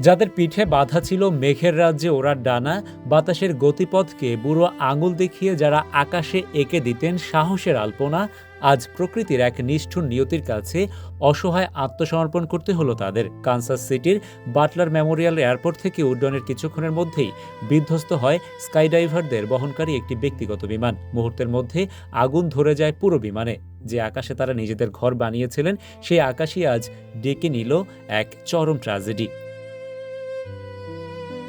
যাদের পিঠে বাঁধা ছিল মেঘের রাজ্যে ওড়ার ডানা, বাতাসের গতিপথকে বুড়ো আঙুল দেখিয়ে যারা আকাশে এঁকে দিতেন সাহসের আলপনা, আজ প্রকৃতির এক নিষ্ঠুর নিয়তির কাছে অসহায় আত্মসমর্পণ করতে হলো তাদের। কানসাস সিটির বাটলার মেমোরিয়াল এয়ারপোর্ট থেকে উড্ডয়নের কিছুক্ষণের মধ্যেই বিধ্বস্ত হয় স্কাইডাইভারদের বহনকারী একটি ব্যক্তিগত বিমান। মুহূর্তের মধ্যে আগুন ধরে যায় পুরো বিমানে। যে আকাশে তারা নিজেদের ঘর বানিয়েছিলেন, সেই আকাশই আজ ডেকে নিল এক চরম ট্র্যাজেডি।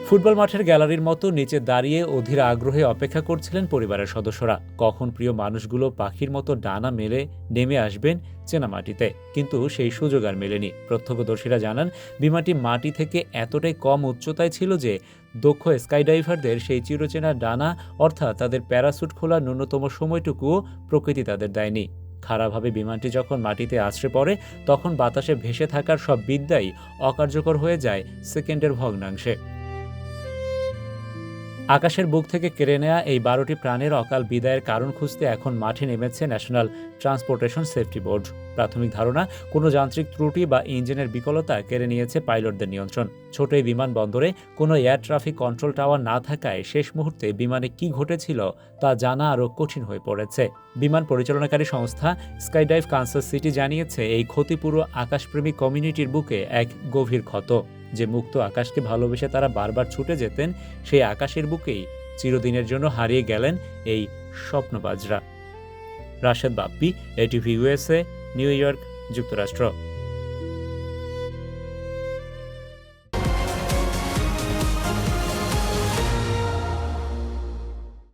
ফুটবল মাঠের গ্যালারির মতো নিচে দাঁড়িয়ে অধীর আগ্রহে অপেক্ষা করছিলেন পরিবারের সদস্যরা, কখন প্রিয় মানুষগুলো পাখির মতো ডানা মেলে নেমে আসবেন চেনা মাটিতে। কিন্তু সেই সুযোগ আর মেলেনি। প্রত্যক্ষদর্শীরা জানান, বিমানটি মাটি থেকে এতটাই কম উচ্চতায় ছিল যে দক্ষ স্কাইডাইভারদের সেই চিরচেনা ডানা, অর্থাৎ তাদের প্যারাসুট খোলার ন্যূনতম সময়টুকুও প্রকৃতি তাদের দেয়নি। খারাপভাবে বিমানটি যখন মাটিতে আছড়ে পড়ে, তখন বাতাসে ভেসে থাকার সব বিদ্যাই অকার্যকর হয়ে যায় সেকেন্ডের ভগ্নাংশে। আকাশের বুক থেকে কেড়ে নেয়া এই 12টি প্রাণের অকাল বিদায়ের কারণ খুঁজতে এখন মাঠে নেমেছে ন্যাশনাল ট্রান্সপোর্টেশন সেফটি বোর্ড। প্রাথমিক ধারণা, কোনো যান্ত্রিক ত্রুটি বা ইঞ্জিনের বিকলতা কেড়ে নিয়েছে পাইলটদের নিয়ন্ত্রণ। ছোট এই বিমানবন্দরে কোনো এয়ার ট্রাফিক কন্ট্রোল টাওয়ার না থাকায় শেষ মুহূর্তে বিমানে কি ঘটেছিল তা জানা আরও কঠিন হয়ে পড়েছে। বিমান পরিচালনাকারী সংস্থা স্কাইডাইভ কানসাস সিটি জানিয়েছে, এই ক্ষতি পুরো আকাশপ্রেমী কমিউনিটির বুকে এক গভীর ক্ষত। যে মুক্ত আকাশকে ভালোবেসে তারা বারবার ছুটে যেতেন, সেই আকাশের বুকেই চিরদিনের জন্য হারিয়ে গেলেন এই স্বপ্নবাজরা। Rashed Bappi, ATV USA, New York, যুক্তরাষ্ট্র।